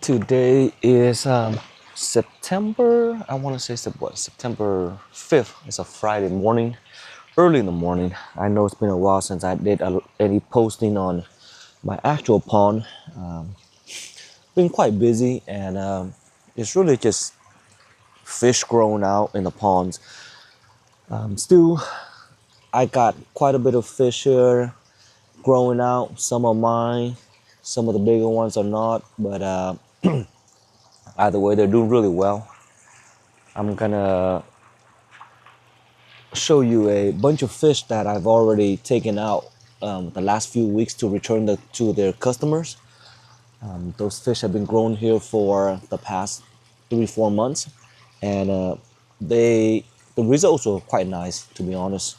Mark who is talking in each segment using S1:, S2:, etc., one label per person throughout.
S1: Today is September, I want to say September 5th. It's a Friday morning, early in the morning. I know it's been a while since I did any posting on my actual pond. Been quite busy and it's really just fish growing out in the ponds. Still, I got quite a bit of fish here growing out. Some are mine, some of the bigger ones are not, but either way, they're doing really well. I'm gonna show you a bunch of fish that I've already taken out the last few weeks to return to their customers. Those fish have been grown here for the past 3-4 months, and the results were quite nice, to be honest.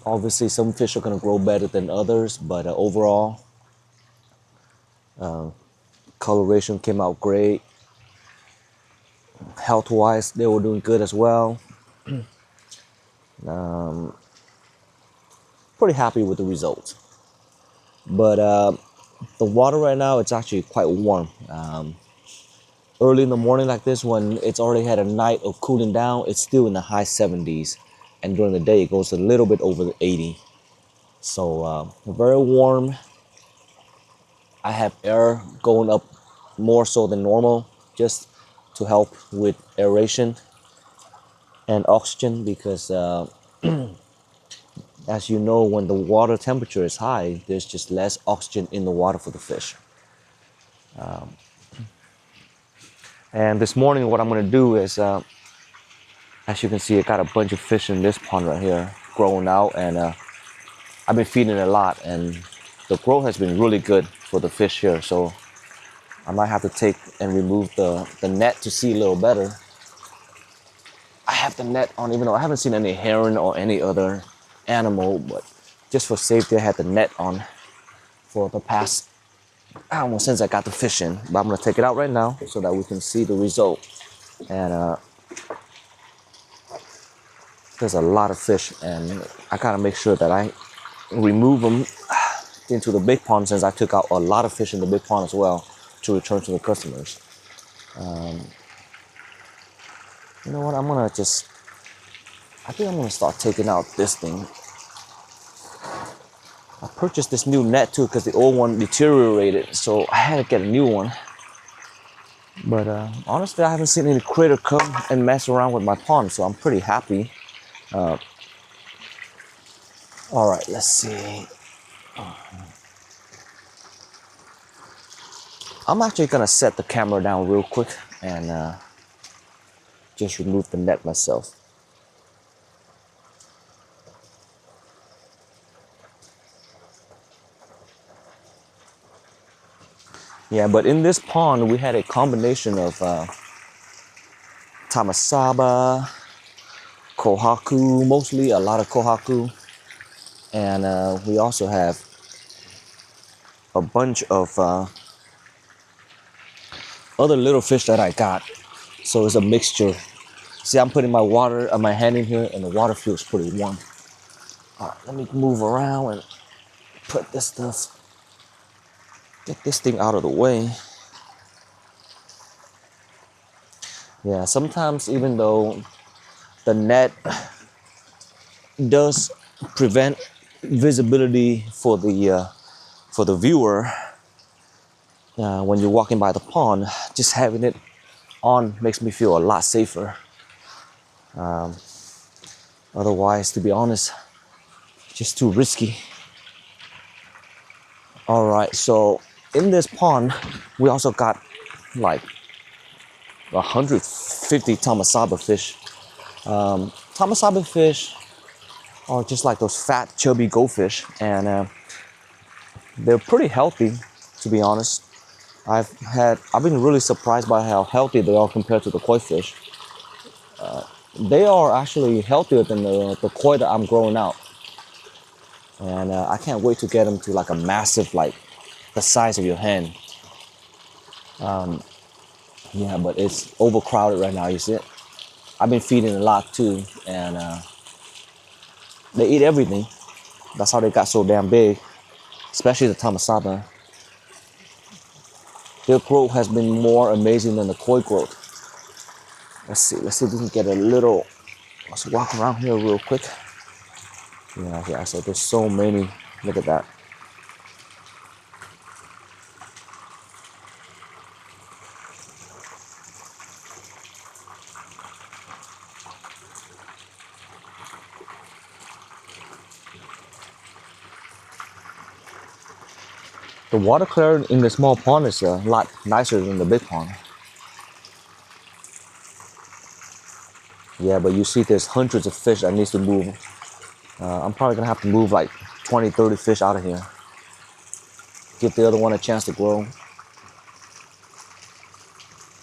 S1: Obviously, some fish are gonna grow better than others, but overall, coloration came out great. Health-wise, they were doing good as well. Pretty happy with the results. But the water right now, it's actually quite warm. Early in the morning like this, when it's already had a night of cooling down, it's still in the high 70s. And during the day, it goes a little bit over the 80. So very warm. I have air going up more so than normal, just to help with aeration and oxygen, because as you know, when the water temperature is high, there's just less oxygen in the water for the fish. And this morning, what I'm gonna do is, as you can see, I got a bunch of fish in this pond right here growing out, and I've been feeding a lot, and the growth has been really good for the fish here. So I might have to take and remove the net to see a little better. I have the net on, even though I haven't seen any heron or any other animal, but just for safety, I had the net on for the past, I don't know, since I got the fish in. But I'm gonna take it out right now so that we can see the result. And there's a lot of fish, and I gotta make sure that I remove them into the big pond, since I took out a lot of fish in the big pond as well to return to the customers. You know what, I think I'm gonna start taking out this thing. I purchased this new net too because the old one deteriorated, so I had to get a new one. But honestly, I haven't seen any critter come and mess around with my pond, so I'm pretty happy. All right, let's see. I'm actually gonna set the camera down real quick and just remove the net myself. Yeah, but in this pond, we had a combination of tamasaba, kohaku, mostly a lot of kohaku, and we also have a bunch of other little fish that I got. So it's a mixture. See, I'm putting my hand in here, and the water feels pretty warm. All right, let me move around and put this stuff, get this thing out of the way. Yeah, sometimes even though the net does prevent visibility for the viewer, when you're walking by the pond, just having it on makes me feel a lot safer. Otherwise, to be honest, just too risky. All right, so in this pond, we also got like 150 tamasaba fish. Tamasaba fish are just like those fat, chubby goldfish, and they're pretty healthy, to be honest. I've been really surprised by how healthy they are compared to the koi fish. They are actually healthier than the koi that I'm growing out. And I can't wait to get them to like a massive, like the size of your hand. Yeah, but it's overcrowded right now, you see it? I've been feeding a lot too, and they eat everything. That's how they got so damn big, especially the tamasaba. Their growth has been more amazing than the koi growth. Let's see if we can get a little, let's walk around here real quick. Yeah, so there's so many, look at that. The water clarity in the small pond is a lot nicer than the big pond. Yeah, but you see there's hundreds of fish that needs to move. I'm probably gonna have to move like 20, 30 fish out of here. Give the other one a chance to grow.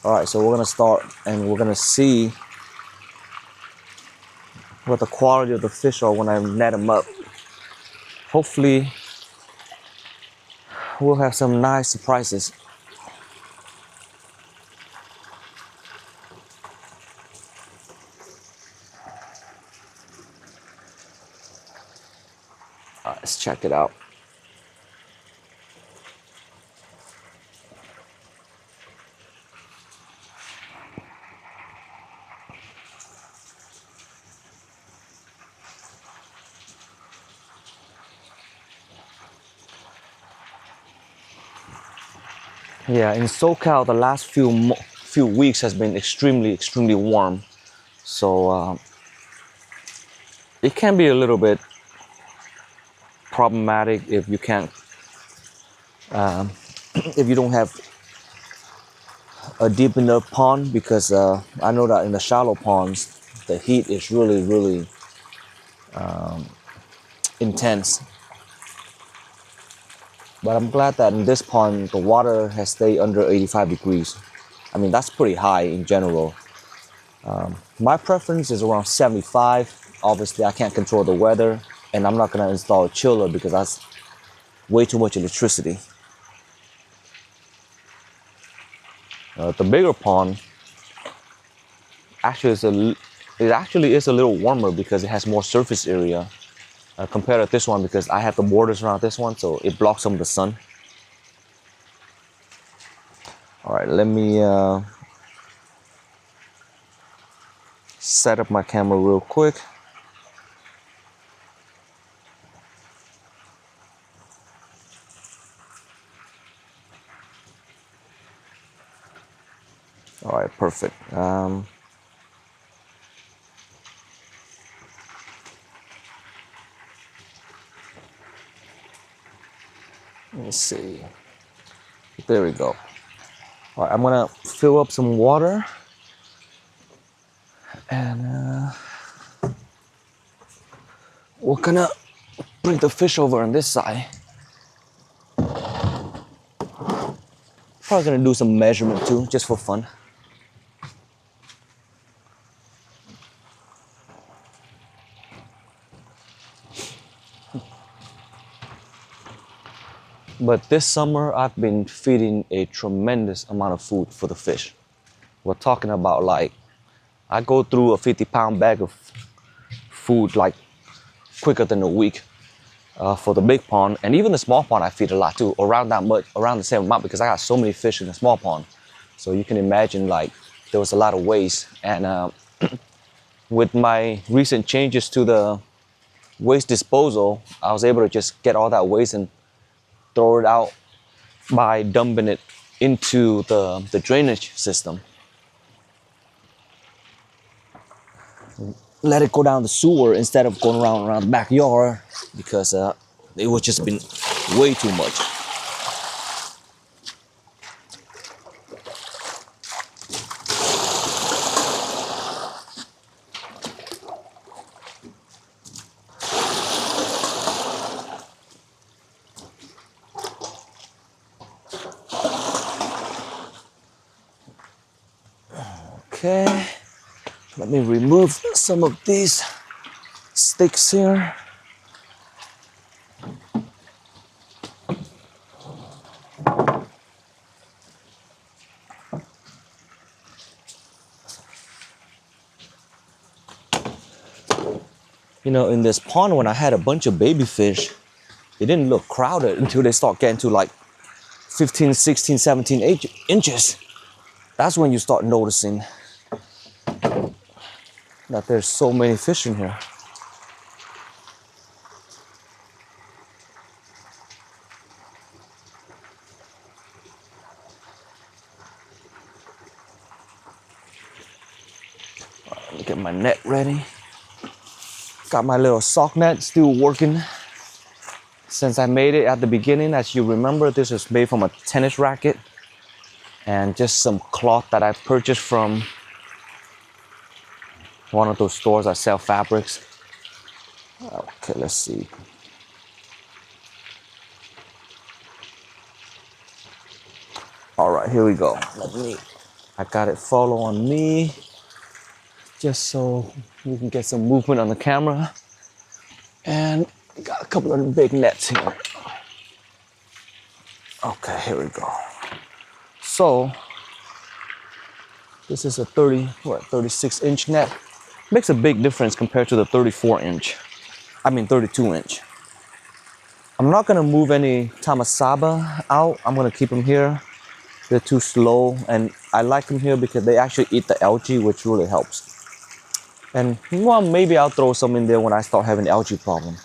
S1: All right, so we're gonna start and we're gonna see what the quality of the fish are when I net them up. Hopefully, we'll have some nice surprises. All right, let's check it out. Yeah, in SoCal, the last few weeks has been extremely warm. So it can be a little bit problematic if you can't, if you don't have a deep enough pond, because I know that in the shallow ponds, the heat is really intense. But I'm glad that in this pond, the water has stayed under 85 degrees. I mean, that's pretty high in general. My preference is around 75. Obviously, I can't control the weather, and I'm not gonna install a chiller because that's way too much electricity. The bigger pond actually it actually is a little warmer because it has more surface area compared to this one, because I have the borders around this one, so it blocks some of the sun. All right, let me set up my camera real quick. All right, perfect. Let me see. There we go. All right, I'm gonna fill up some water, and we're gonna bring the fish over on this side. Probably gonna do some measurement too, just for fun. But this summer, I've been feeding a tremendous amount of food for the fish. We're talking about, like, I go through a 50-pound bag of food like quicker than a week for the big pond. And even the small pond, I feed a lot too, around that much, around the same amount, because I got so many fish in the small pond. So you can imagine, like, there was a lot of waste. And with my recent changes to the waste disposal, I was able to just get all that waste and throw it out by dumping it into the drainage system. Let it go down the sewer instead of going around the backyard, because it was just been way too much. Okay, let me remove some of these sticks here. You know, in this pond, when I had a bunch of baby fish, it didn't look crowded until they start getting to like 15, 16, 17 inches, that's when you start noticing that there's so many fish in here. Let me get my net ready. Got my little sock net still working. Since I made it at the beginning, as you remember, this is made from a tennis racket and just some cloth that I purchased from one of those stores that sell fabrics. Okay, let's see. All right, here we go. I got it follow on me, just so we can get some movement on the camera. And got a couple of big nets here. Okay, here we go. So this is a 36-inch net. Makes a big difference compared to the 32-inch. I'm not gonna move any tamasaba out. I'm gonna keep them here. They're too slow, and I like them here because they actually eat the algae, which really helps. And well, maybe I'll throw some in there when I start having the algae problem,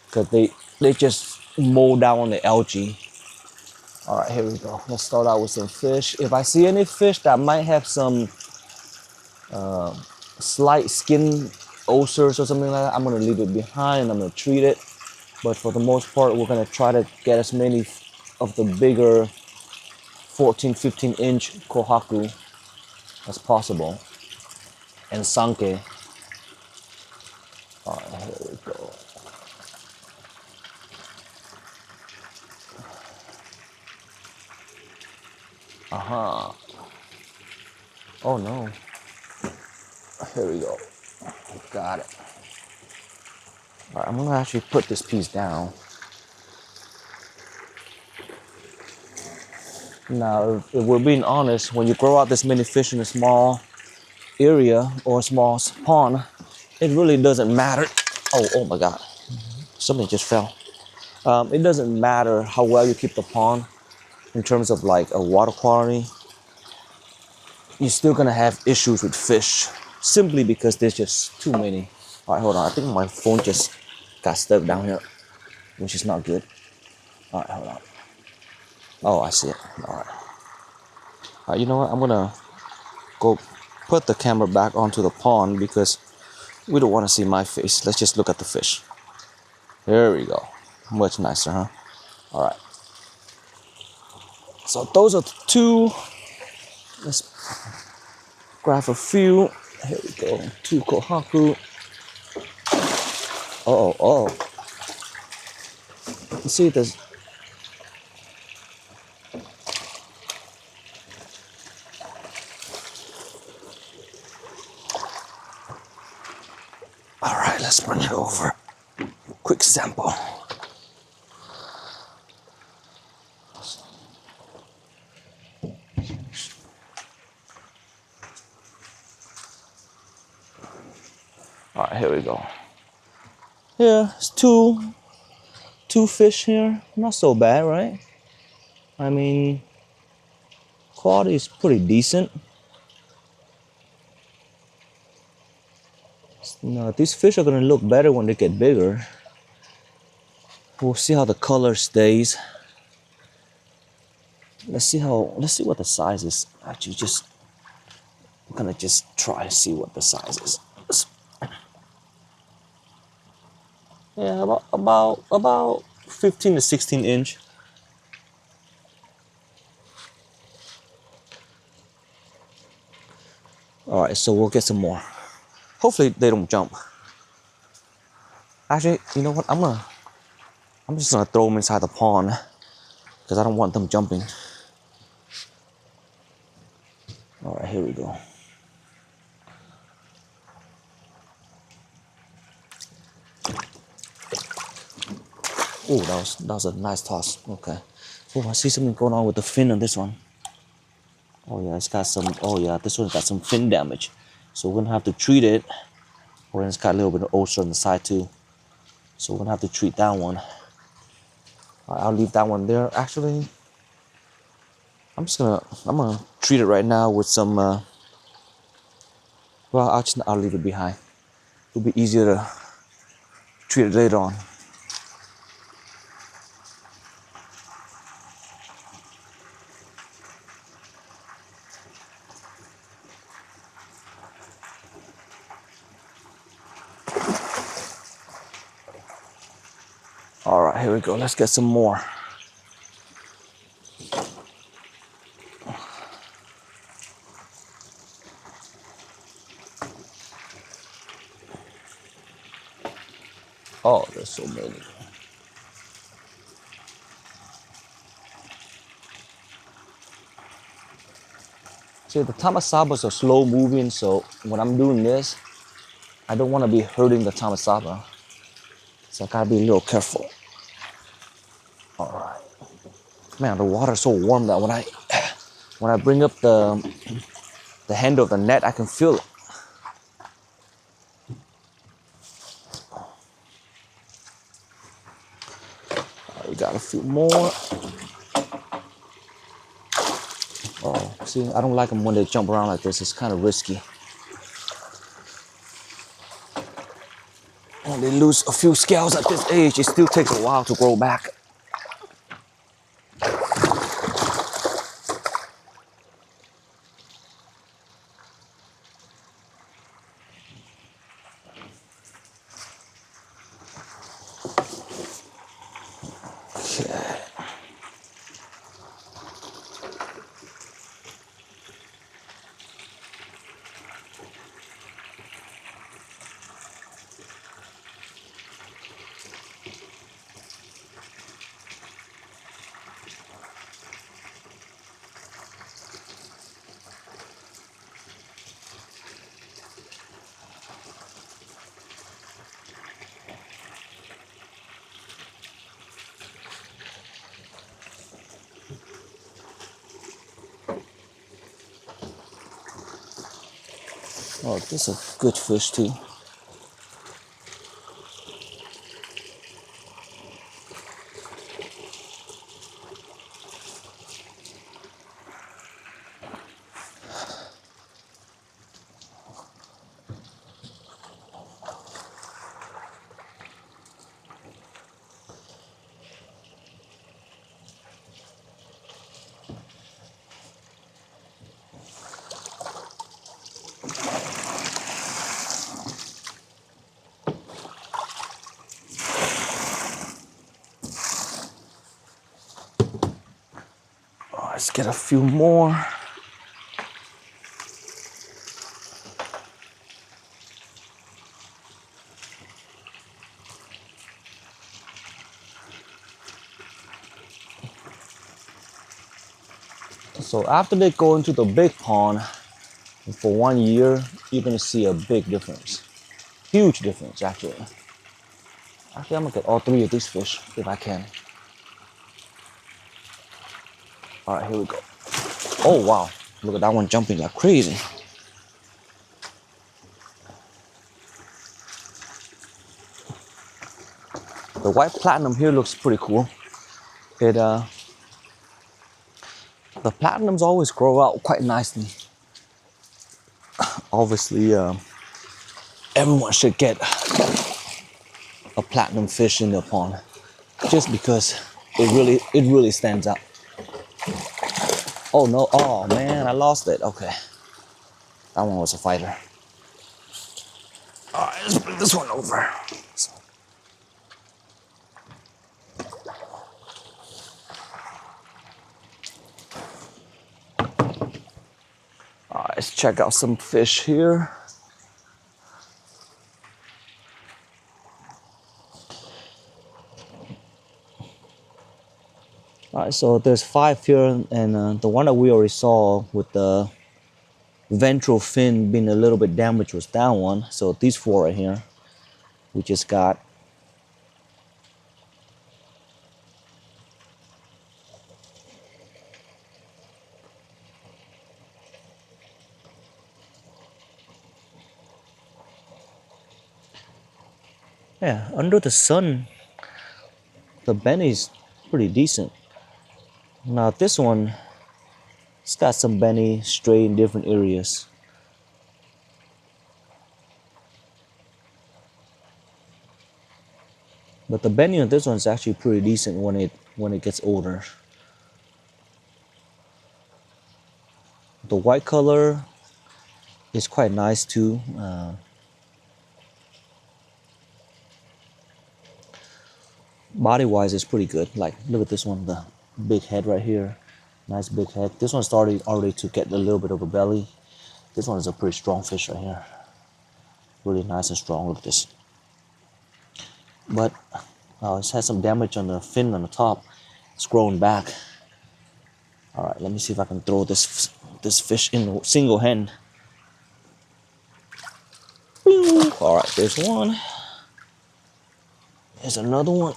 S1: because they just mow down on the algae. All right, here we go. Let's start out with some fish. If I see any fish that might have some slight skin ulcers or something like that, I'm gonna leave it behind and I'm gonna treat it. But for the most part, we're gonna try to get as many of the bigger 14, 15-inch kohaku as possible. And sanke. All right, here we go. Oh no. Here we go. Got it. All right, I'm gonna actually put this piece down. Now, if we're being honest, when you grow out this many fish in a small area or a small pond, it really doesn't matter. Oh my God, something just fell. It doesn't matter how well you keep the pond in terms of like a water quality. You're still gonna have issues with fish simply because there's just too many. All right, hold on. I think my phone just got stuck down here, which is not good. All right, hold on. Oh, I see it. All right. All right, you know what? I'm gonna go put the camera back onto the pond because we don't want to see my face. Let's just look at the fish. There we go. Much nicer, huh? All right. So those are two. Let's grab a few. Here we go. 2 kohaku. Oh. You see this? All right, let's bring it over. Quick sample. All right, here we go. Yeah, it's two fish here. Not so bad, right? I mean, quality is pretty decent. No, these fish are gonna look better when they get bigger. We'll see how the color stays. Let's see what the size is. Actually, I'm gonna just try to see what the size is. Yeah, about 15 to 16 inch. All right, so we'll get some more. Hopefully they don't jump. Actually, you know what? I'm just gonna throw them inside the pond because I don't want them jumping. All right, here we go. Oh, that was a nice toss. Okay. Oh, I see something going on with the fin on this one. Oh yeah, it's got some. Oh yeah, this one's got some fin damage. So we're gonna have to treat it. Or it's got a little bit of ulcer on the side too. So we're gonna have to treat that one. I'll leave that one there. Actually, I'm gonna treat it right now with some, well, I'll leave it behind. It'll be easier to treat it later on. All right, here we go. Let's get some more. Oh, there's so many. See, the tamasabas are slow moving, so when I'm doing this, I don't want to be hurting the tamasaba. So I gotta be a little careful. All right. Man, the water's so warm that when I bring up the handle of the net, I can feel it. We got a few more. Oh, see, I don't like them when they jump around like this. It's kind of risky. When they lose a few scales at this age, it still takes a while to grow back. Okay. Oh, this is a good fish too. Oh, let's get a few more. So after they go into the big pond for 1 year, you're gonna see a big difference. Huge difference, actually. Actually, I'm gonna get all three of these fish if I can. All right, here we go. Oh, wow. Look at that one jumping like crazy. The white platinum here looks pretty cool. It The platinums always grow out quite nicely. Obviously, everyone should get a platinum fish in their pond, just because it really stands out. Oh no! Oh man, I lost it. Okay, that one was a fighter. All right, let's bring this one over. All right, let's check out some fish here. All right, so there's 5 here, and the one that we already saw with the ventral fin being a little bit damaged was that one. So these 4 right here, we just got. Yeah, under the sun, the benny's pretty decent. Now this one, It's got some Benny stray in different areas. But the Benny on this one is actually pretty decent when it gets older. The white color is quite nice too. Body wise, it's pretty good. Like, look at this one, the big head right here. Nice big head. This one started already to get a little bit of a belly. This one is a pretty strong fish right here. Really nice and strong. Look at this. But it's had some damage on the fin on the top. It's growing back. All right, let me see if I can throw this fish in single hand. All right, there's one. There's another one.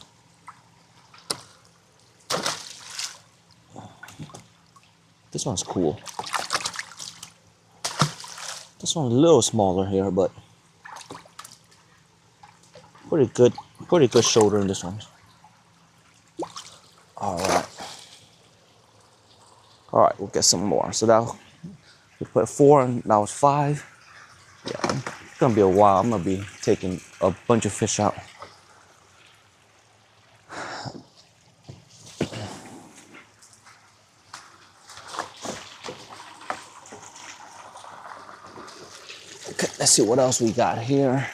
S1: This one's cool. This one's a little smaller here, but pretty good shoulder in this one. All right, we'll get some more. So that we put 4 and now it's 5. Yeah, it's gonna be a while. I'm gonna be taking a bunch of fish out. Okay, let's see what else we got here.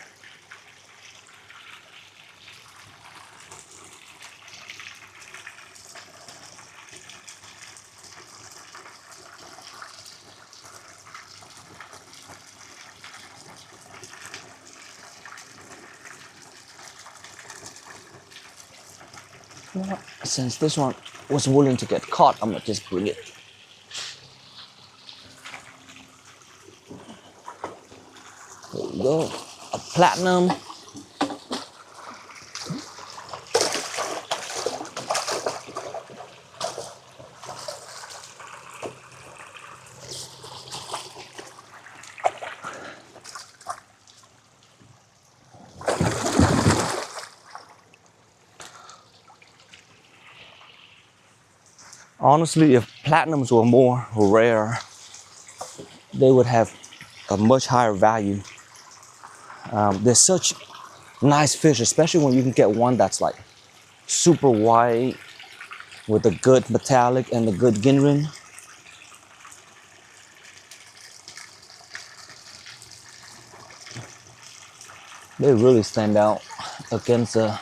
S1: Since this one was willing to get caught, I'm gonna just bring it. There we go. A platinum. Honestly, if platinums were more rare, they would have a much higher value. They're such nice fish, especially when you can get one that's like super white with a good metallic and a good ginrin. They really stand out against the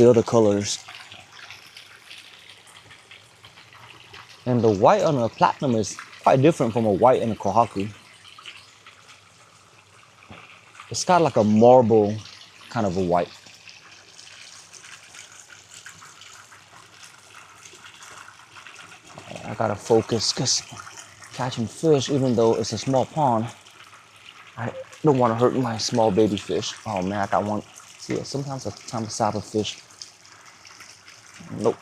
S1: other colors. And the white on a platinum is quite different from a white in a kohaku. It's got like a marble kind of a white. I gotta focus because catching fish, even though it's a small pond, I don't want to hurt my small baby fish. Oh man, I got one. See, sometimes a tamasaba fish. Nope.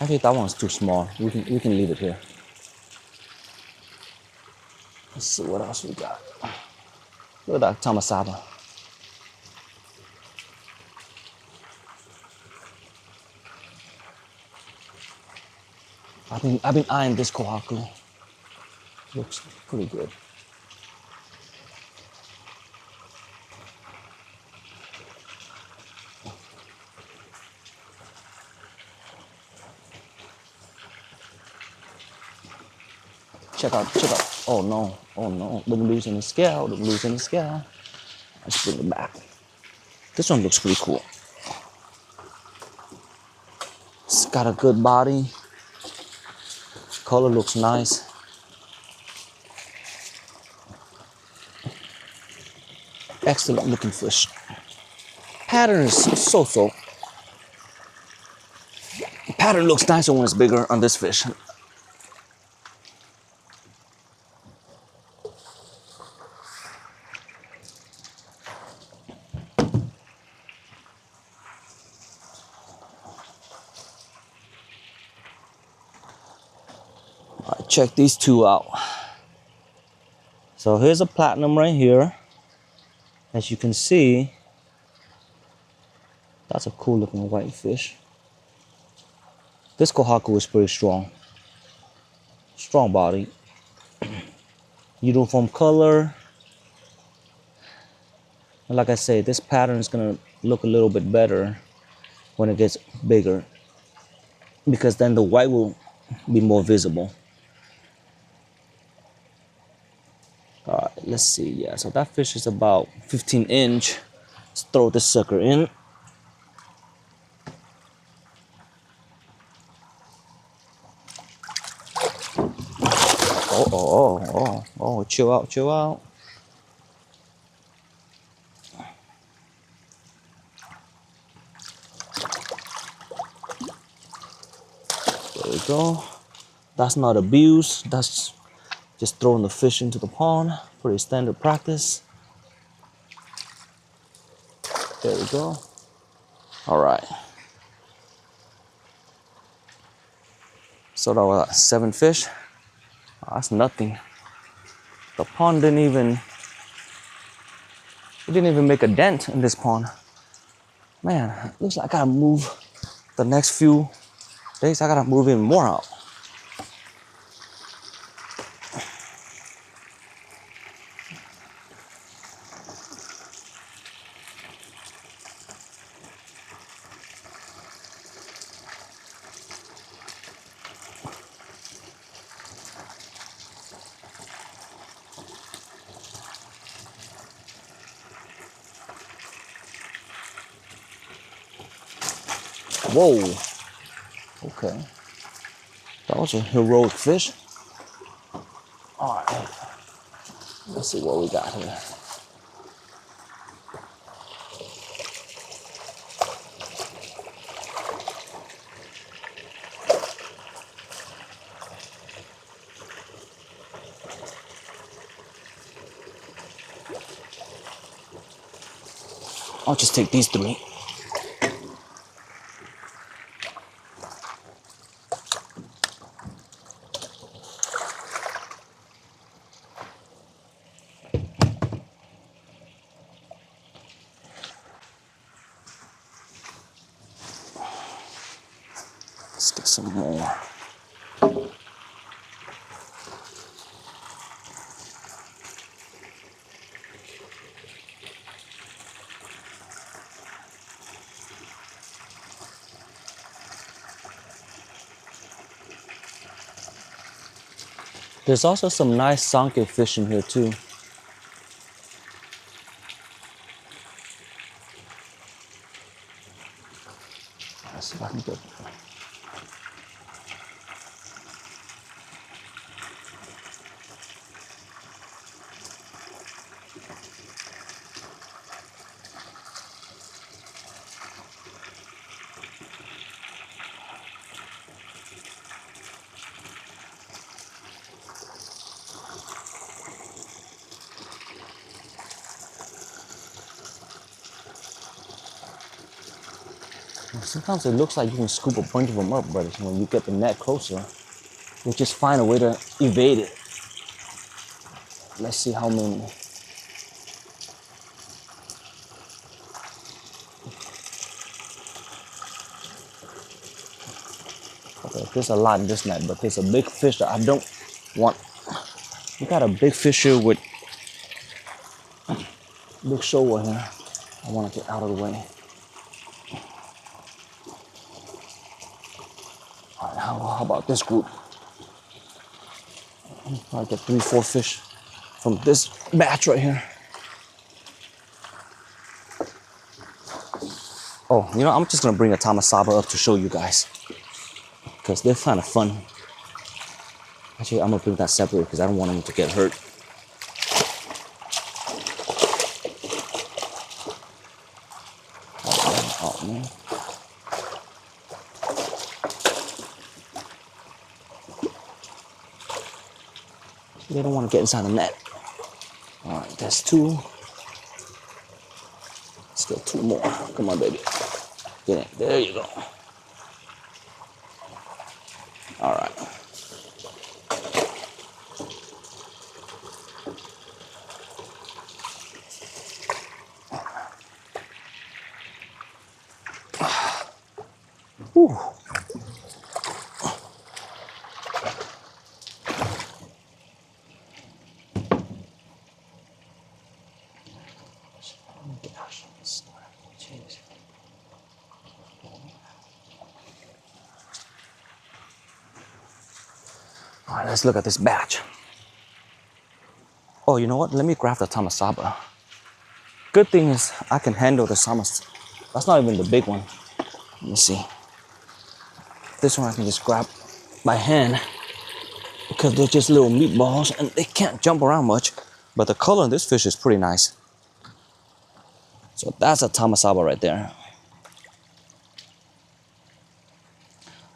S1: I think that one's too small. We can leave it here. Let's see what else we got. Look at that tamasaba. I've been eyeing this kohaku. Looks pretty good. Check out. Oh no. Don't lose any scale. Let's bring it back. This one looks pretty cool. It's got a good body. Color looks nice. Excellent looking fish. Pattern is so-so. Pattern looks nicer when it's bigger on this fish. check these two out. So here's a platinum right here. As you can see, that's a cool looking white fish. This kohaku is pretty strong. Strong body. Uniform color. And like I say, this pattern is gonna look a little bit better when it gets bigger, because then the white will be more visible. All right, let's see. Yeah, so that fish is about 15 inch. Let's throw this sucker in. Oh, chill out, chill out. There we go. That's not abuse. That's just throwing the fish into the pond. Pretty standard practice. There we go. All right. So that was 7 fish. That's nothing. The pond didn't even make a dent in this pond. Man, looks like I gotta move the next few days. I gotta move even more out. Whoa. Okay. That was a heroic fish. All right. Let's see what we got here. I'll just take these 3. Let's get some more. There's also some nice sanke fish in here too. Let's see if I can get. Sometimes it looks like you can scoop a bunch of them up, but when you get the net closer, you just find a way to evade it. Let's see how many. Okay, there's a lot in this net, but there's a big fish that I don't want. We got a big fish here with big shoal here. I want to get out of the way. All right, how about this group? I'll get 3, 4 fish from this batch right here. Oh, you know, I'm just gonna bring a tamasaba up to show you guys, because they're kind of fun. Actually, I'm gonna bring that separate because I don't want them to get hurt. Oh man. They don't want to get inside the net. All right, that's 2. Still 2 more. Come on, baby. Get in. There you go. All right. Whew. Gosh, jeez. All right, let's look at this batch. Oh, you know what? Let me grab the tamasaba. Good thing is I can handle the samas. That's not even the big one. Let me see. This one I can just grab by hand because they're just little meatballs and they can't jump around much. But the color on this fish is pretty nice. So that's a tamasaba right there.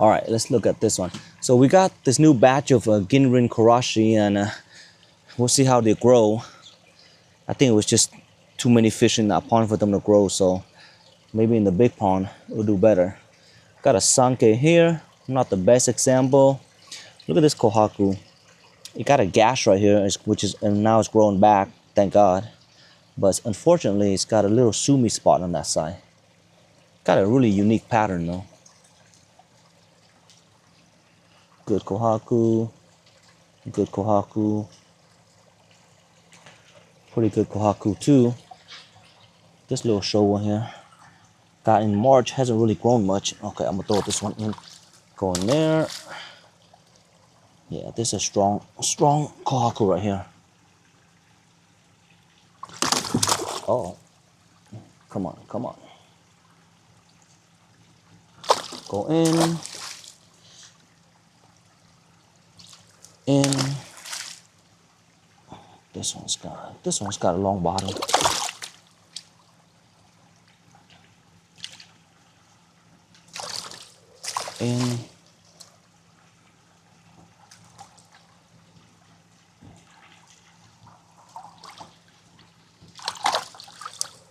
S1: All right, let's look at this one. So we got this new batch of Ginrin Karashi, and we'll see how they grow. I think it was just too many fish in that pond for them to grow, so maybe in the big pond it'll do better. Got a sanke here, not the best example. Look at this kohaku. It got a gash right here, and now it's growing back, thank God. But unfortunately, it's got a little sumi spot on that side. Got a really unique pattern though. Good kohaku, good kohaku. Pretty good kohaku too. This little show one here. Got in March, hasn't really grown much. Okay, I'm gonna throw this one in. Go in there. Yeah, this is a strong kohaku right here. Oh, come on, come on. Go in. In. This one's got a long bottom. In.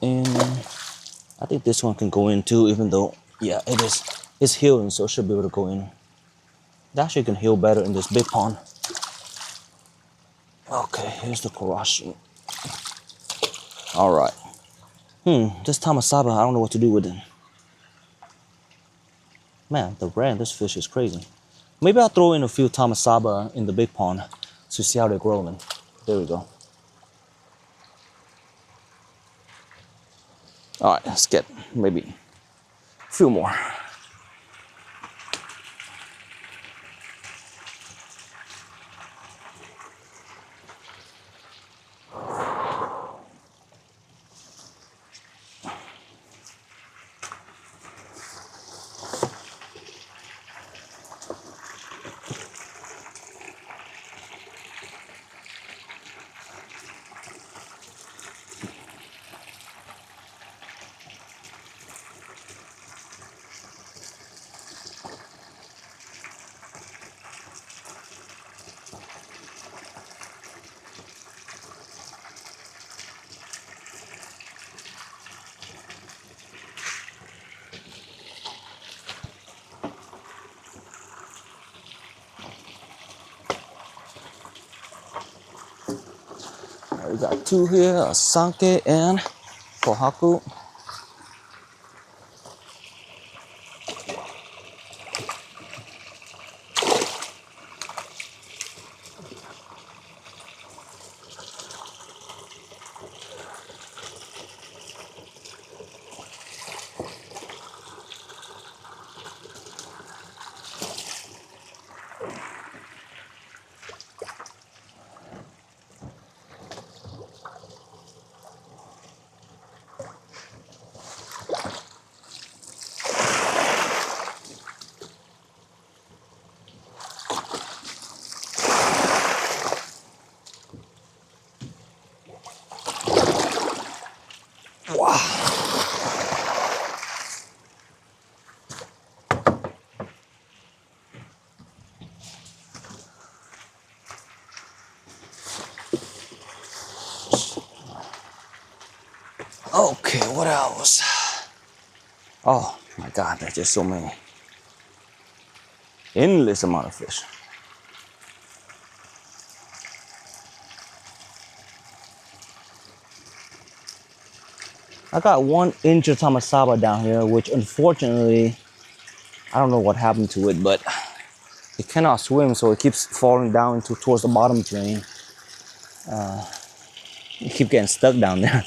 S1: In. I think this one can go in too, even though, yeah, it is. It's healing, so it should be able to go in. It actually can heal better in this big pond. Okay, here's the karashi. All right. This tamasaba, I don't know what to do with it. Man, the brand, this fish is crazy. Maybe I'll throw in a few tamasaba in the big pond to see how they're growing. There we go. All right, let's get maybe a few more. We got two here, a sanke and kohaku. Wow. Okay, what else? Oh my God, there's just so many. Endless amount of fish. I got one inch of tamasaba down here, which unfortunately I don't know what happened to it, but it cannot swim, so it keeps falling down towards the bottom drain. It keeps getting stuck down there.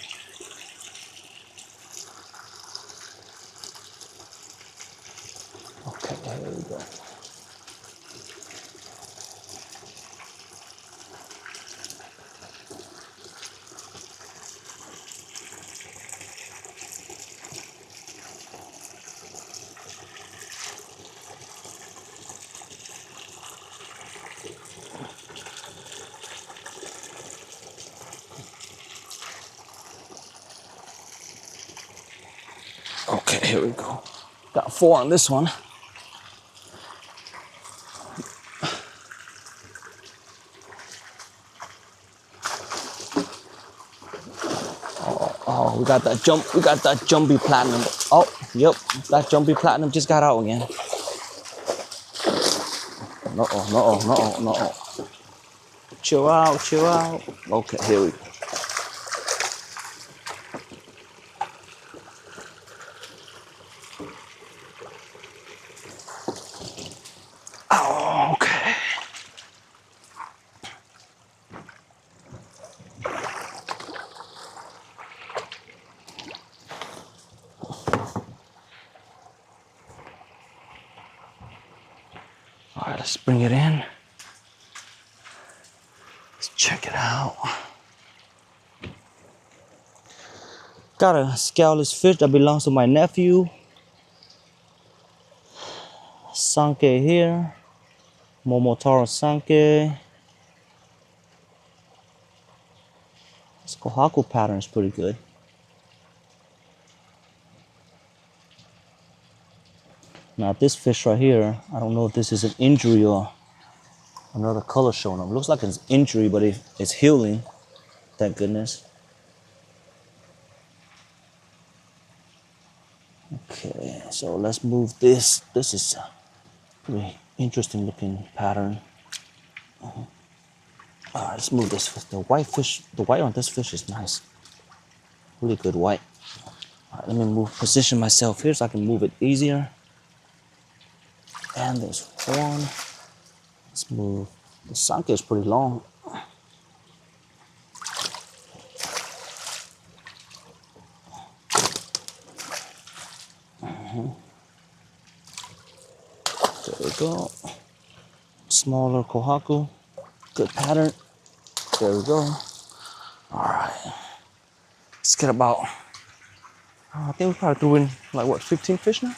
S1: Okay, here we go. Okay, here we go. Got 4 on this one. Oh, we got that jumpy platinum. Oh, yep, that jumpy platinum just got out again. No. Chill out. Okay, here we go. Oh, okay. All right, let's bring it in. Let's check it out. Got a scaleless fish that belongs to my nephew. Sanke here. Momotaro Sanke. This Kohaku pattern is pretty good. Now this fish right here, I don't know if this is an injury or another color showing up. Looks like it's injury, but it's healing. Thank goodness. Okay, so let's move this. This is a pretty interesting looking pattern. All right, let's move this. The white fish, the white on this fish is nice. Really good white. All right, let me position myself here so I can move it easier. And there's one. Let's move. The sanke is pretty long. There we go. Smaller kohaku. Good pattern. There we go. All right. Let's get about, I think we probably threw in like what, 15 fish now?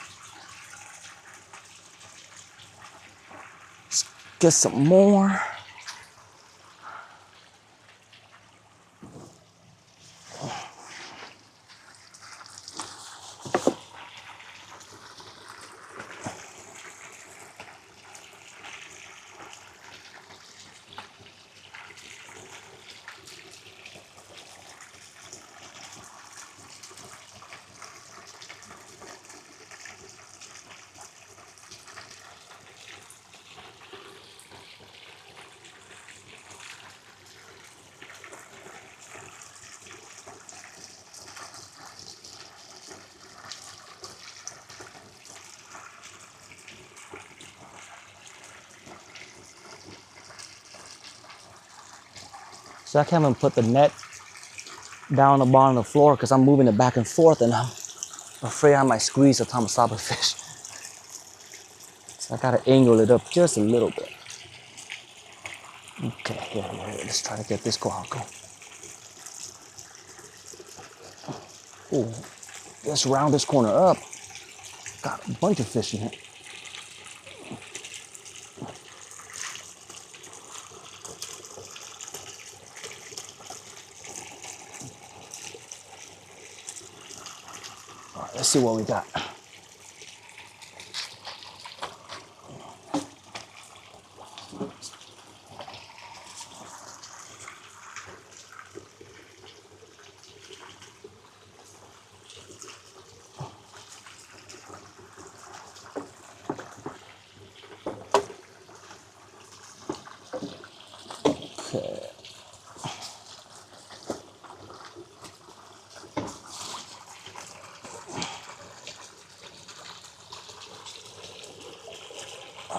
S1: Let's get some more. So I can't even put the net down the bottom of the floor because I'm moving it back and forth and I'm afraid I might squeeze a tamasaba fish. So I gotta angle it up just a little bit. Okay, here. Let's try to get this kohaku. Ooh, let's round this corner up. Got a bunch of fish in here. All right, let's see what we got. Okay.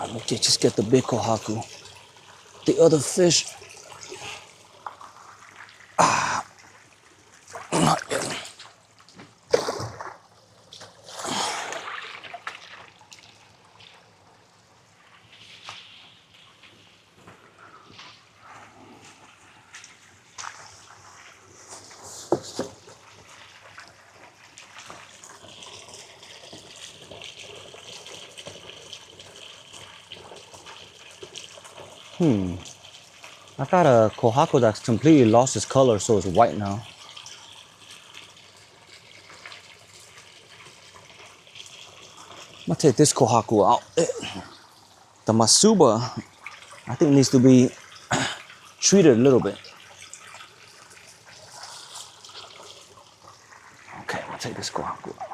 S1: Okay, just get the big kohaku. The other fish, not yet. I got a kohaku that's completely lost its color, so it's white now. I'm gonna take this kohaku out. The masuba, I think, needs to be treated a little bit. Okay, I'm gonna take this kohaku out.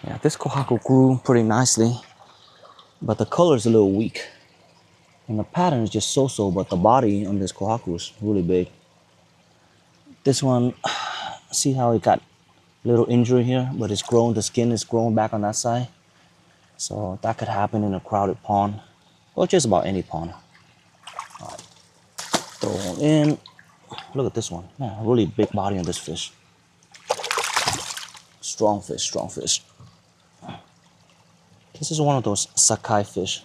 S1: Yeah, this kohaku grew pretty nicely, but the color is a little weak. And the pattern is just so-so, but the body on this kohaku is really big. This one, see how it got a little injury here, but it's grown, the skin is growing back on that side. So that could happen in a crowded pond, or just about any pond. All right, throw it in. Look at this one. Man, really big body on this fish. Strong fish, strong fish. This is one of those Sakai fish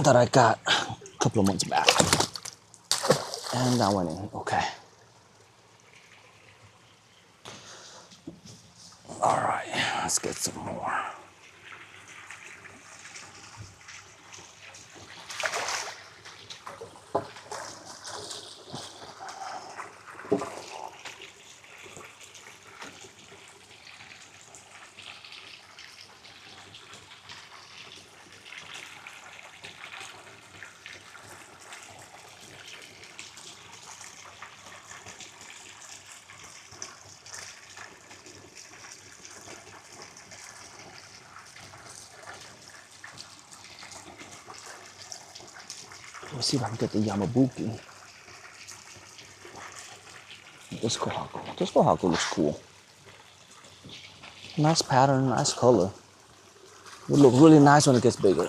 S1: that I got a couple of months back. And that went in, okay. All right, let's get some more. Let me see if I can get the Yamabuki. This kohaku. This kohaku looks cool. Nice pattern, nice color. It will look really nice when it gets bigger.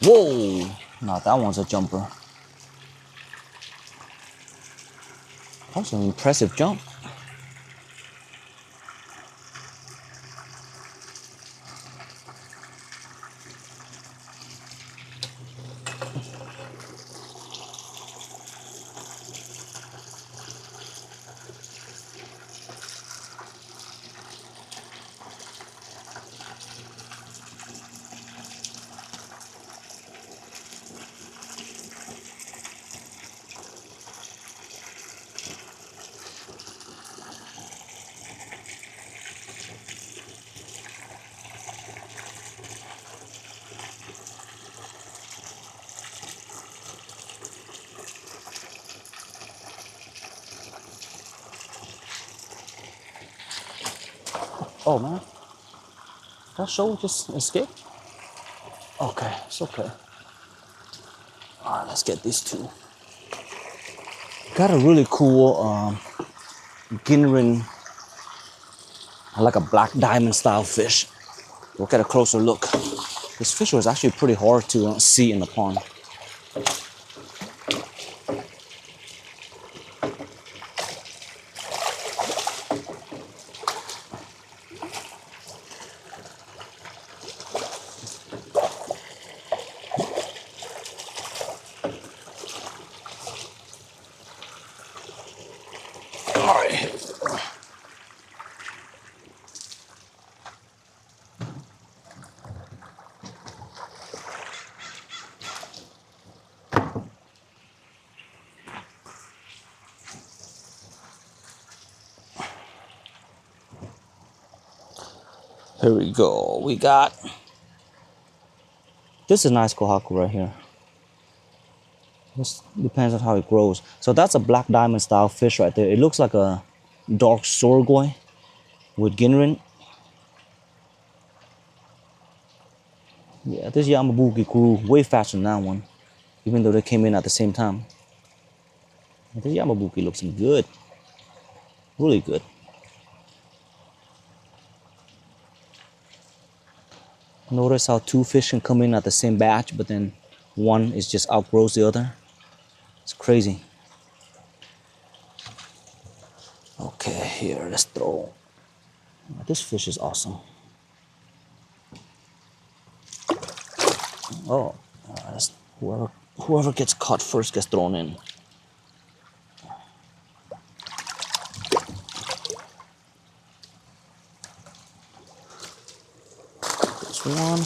S1: Whoa! No, that one's a jumper. That's an impressive jump. Oh man, That show just escaped? Okay, it's okay. All right, let's get these two. Got a really cool Ginrin, like a black diamond style fish. We'll get a closer look. This fish was actually pretty hard to see in the pond. All right. Here we go. We got, this is a nice kohaku right here. This depends on how it grows. So that's a black diamond style fish right there. It looks like a dark sorghoi with Ginrin. Yeah, this Yamabuki grew way faster than that one, even though they came in at the same time. This Yamabuki looks good, really good. Notice how two fish can come in at the same batch, but then one is just outgrows the other. It's crazy. Okay, here, let's throw. This fish is awesome. Oh, whoever gets caught first gets thrown in. This one.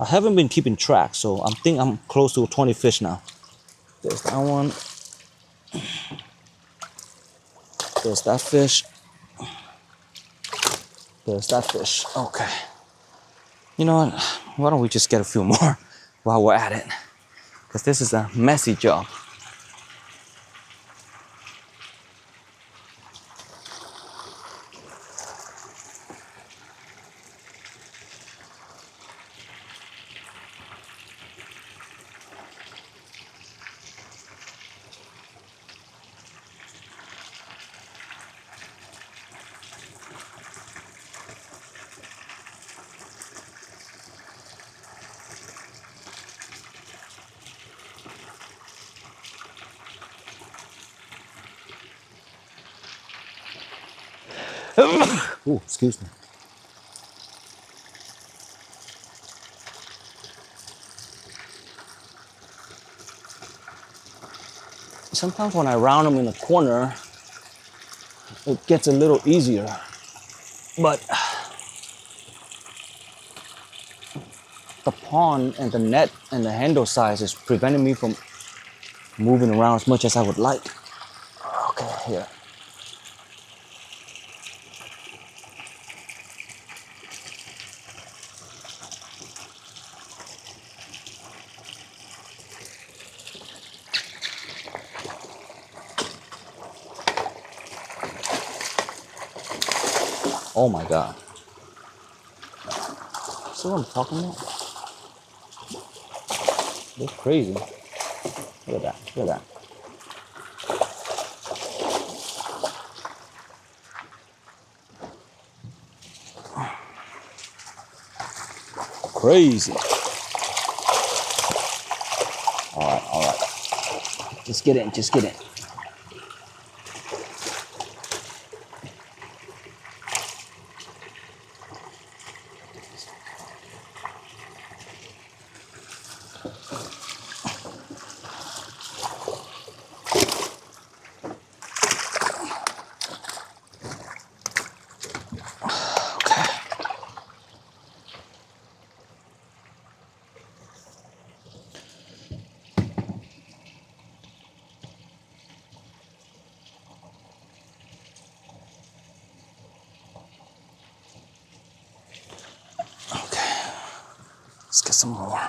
S1: I haven't been keeping track, so I think I'm close to 20 fish now. There's that one. There's that fish. There's that fish. Okay. You know what? Why don't we just get a few more while we're at it? Because this is a messy job. Ooh, excuse me. Sometimes when I round them in the corner, it gets a little easier. But the pond and the net and the handle size is preventing me from moving around as much as I would like. Okay, here. Oh my God. See what I'm talking about? They're crazy. Look at that, look at that. Crazy. All right. Just get in, just get in. Let's get some more.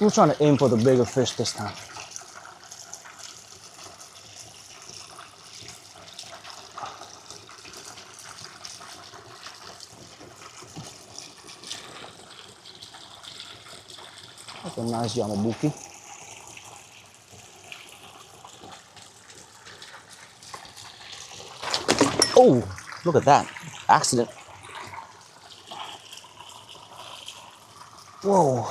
S1: We're trying to aim for the bigger fish this time. That's a nice yamabuki. Oh, look at that. Accident. Whoa.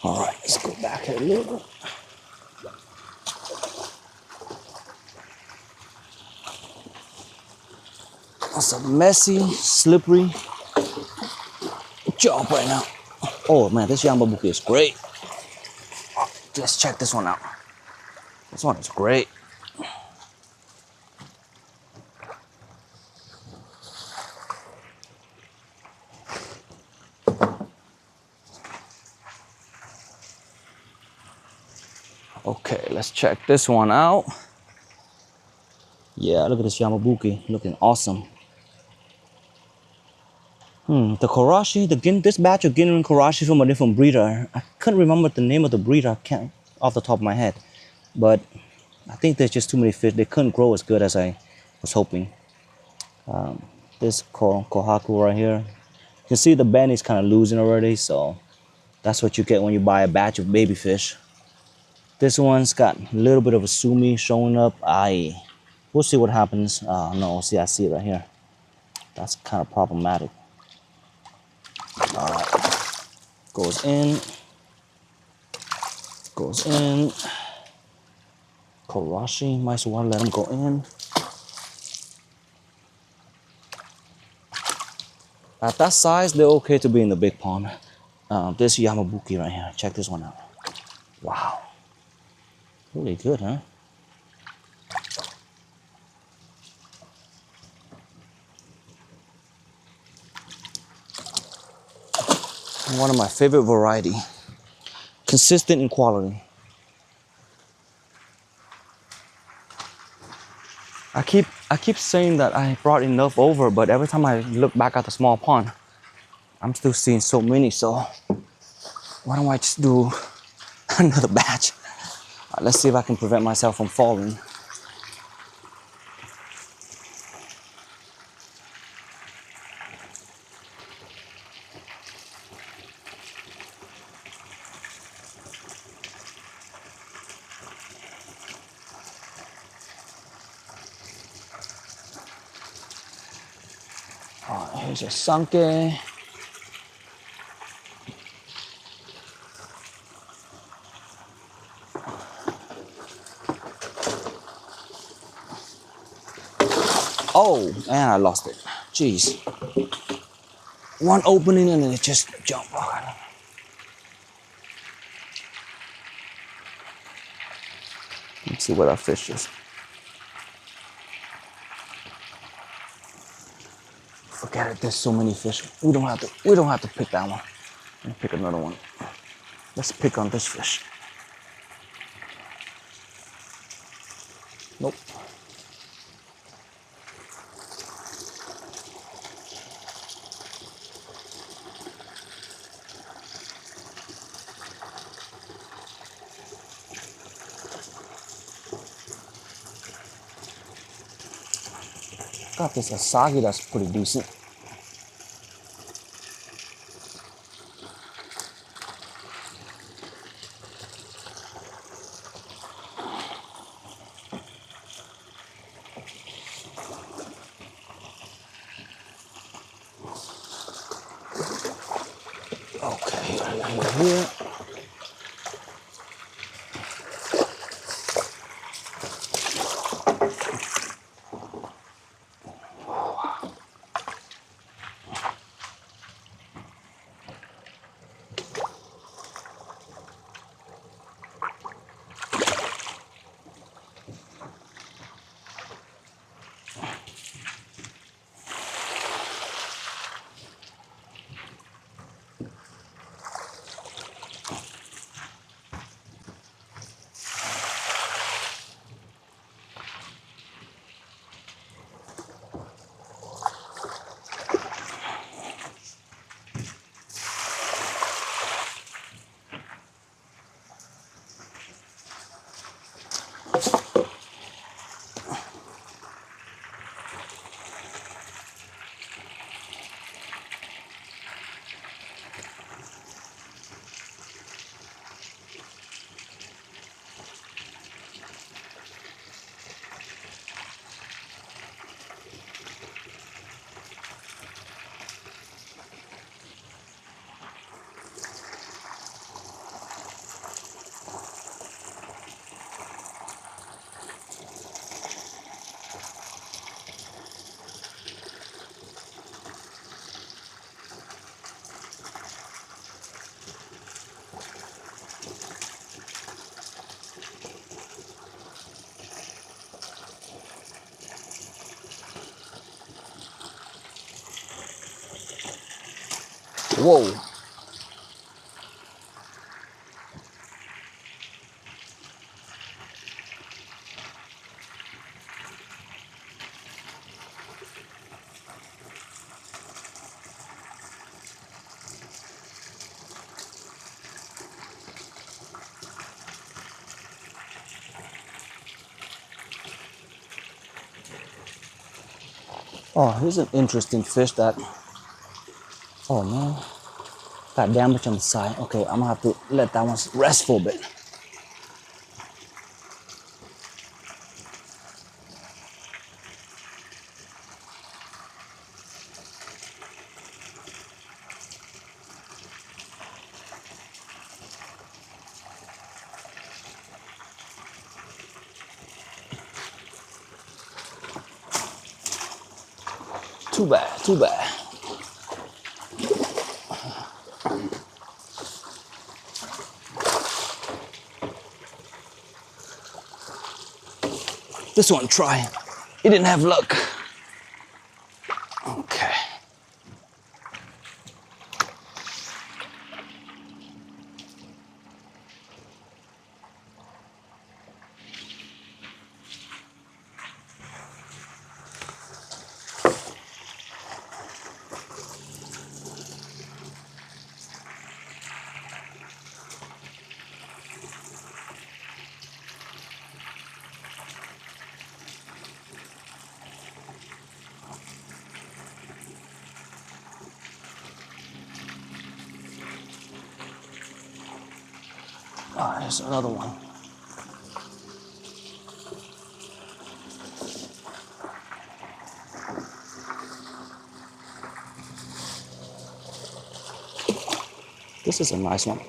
S1: All right, let's go back here a little bit. That's a messy, slippery job right now. Oh man, this yamabuki is great. Let's check this one out. This one is great. Okay, let's check this one out. Yeah, look at this yamabuki, looking awesome. The Karashi, this batch of Ginrin Karashi from a different breeder. I couldn't remember the name of the breeder, I can't off the top of my head. But I think there's just too many fish. They couldn't grow as good as I was hoping. This Kohaku right here, you can see the bend is kind of losing already, so that's what you get when you buy a batch of baby fish. This one's got a little bit of a sumi showing up. We'll see what happens. No, see, I see it right here. That's kind of problematic. All right, goes in. Karashi, might as well let him go in. At that size, they're okay to be in the big pond. This yamabuki right here, check this one out. Wow, really good, huh? One of my favorite variety. Consistent in quality. I keep saying that I brought enough over, but every time I look back at the small pond, I'm still seeing so many, so why don't I just do another batch? Let's see if I can prevent myself from falling. All right, here's your sanke. Oh, and I lost it. Jeez. One opening and then it just jumped. Let's see what our fish is. Forget it, there's so many fish. We don't have to pick that one. Let me pick another one. Let's pick on this fish. Nope. Got this asagi that's pretty decent. Okay, right here. Whoa. Oh, here's an interesting fish that, oh man, got damage on the side. Okay, I'm gonna have to let that one rest for a bit. Too bad, too bad. This one try. He didn't have luck. Okay. Ah, there's another one. This is a nice one.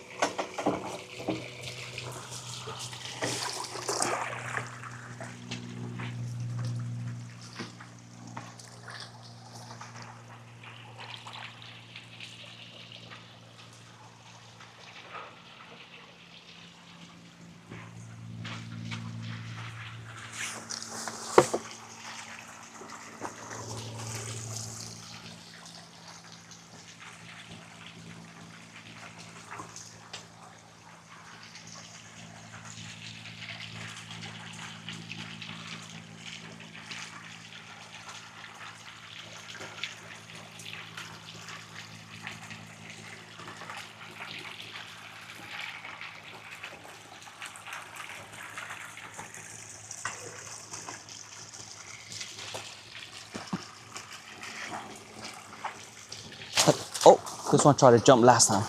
S1: Oh, this one tried to jump last time.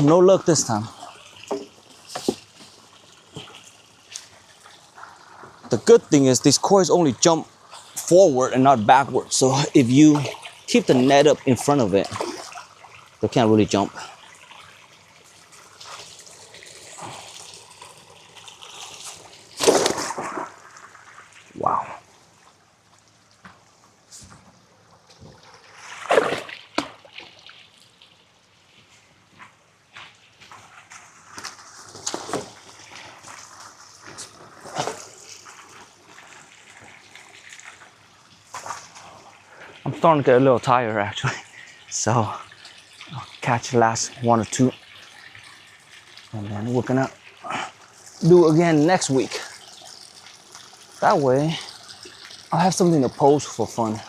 S1: No luck this time. The good thing is these koi's only jump forward and not backward. So if you keep the net up in front of it, they can't really jump. Wow. I'm starting to get a little tired actually. So I'll catch the last one or two. And then we're gonna do it again next week. That way, I'll have something to post for fun.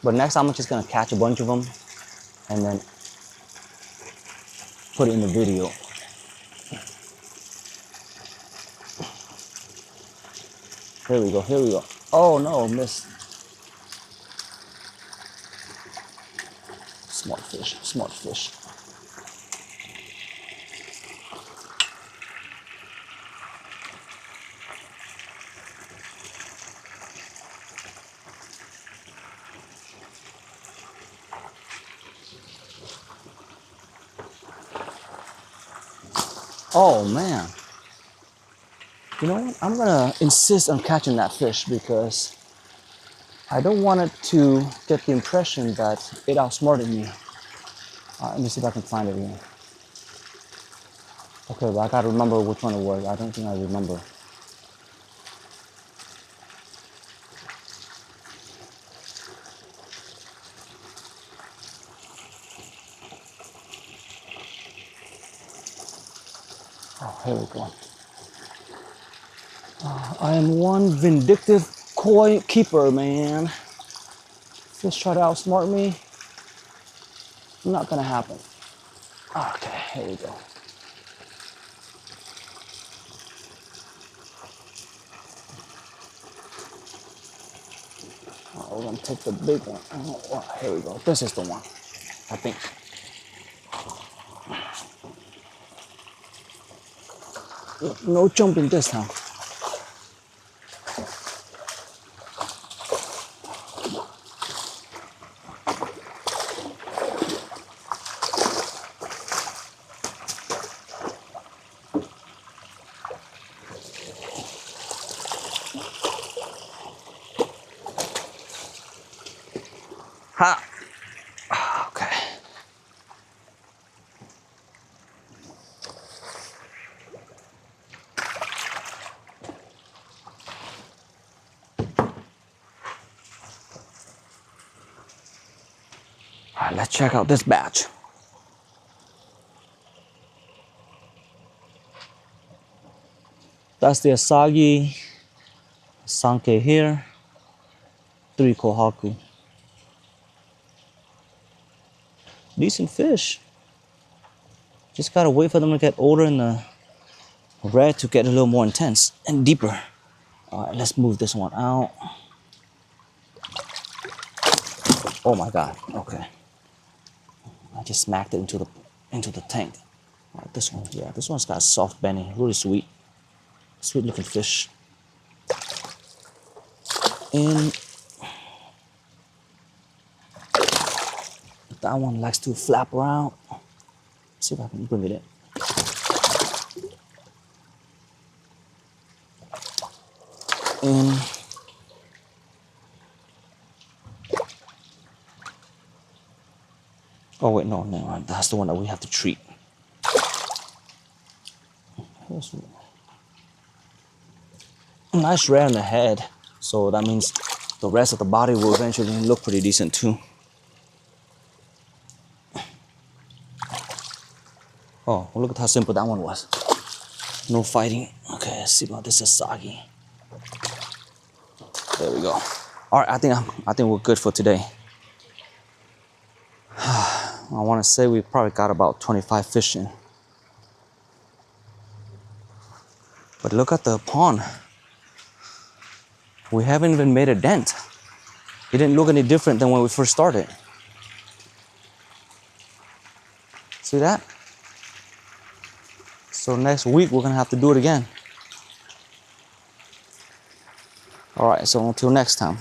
S1: But next time I'm just gonna catch a bunch of them and then put it in the video. Here we go, here we go. Oh no, missed. Smart fish, smart fish. Oh man. You know what? I'm gonna insist on catching that fish because I don't want it to get the impression that it outsmarted me. Let me see if I can find it again. Okay, but I gotta remember which one it was. I don't think I remember. Oh, here we go. I am one vindictive koi keeper, man. Fish try to outsmart me. Not gonna happen. Okay, here we go. Oh, we're gonna take the big one. Oh, here we go. This is the one, I think. No jumping this time. Ha! Okay. All right, let's check out this batch. That's the Asagi Sanke here. 3 Kohaku. Decent fish. Just gotta wait for them to get older and the red to get a little more intense and deeper. All right, let's move this one out. Oh my God, okay. I just smacked it into the tank. All right, this one, yeah, this one's got a soft belly, really sweet. Sweet looking fish. And that one likes to flap around. Let's see if I can bring it in. And oh wait, no, that's the one that we have to treat. Nice red on the head, so that means the rest of the body will eventually look pretty decent too. Oh, well, look at how simple that one was. No fighting. Okay, let's see about this Asagi. There we go. All right, I think we're good for today. I want to say we probably got about 25 fish in. But look at the pond. We haven't even made a dent. It didn't look any different than when we first started. See that? So next week we're gonna have to do it again. All right, so until next time.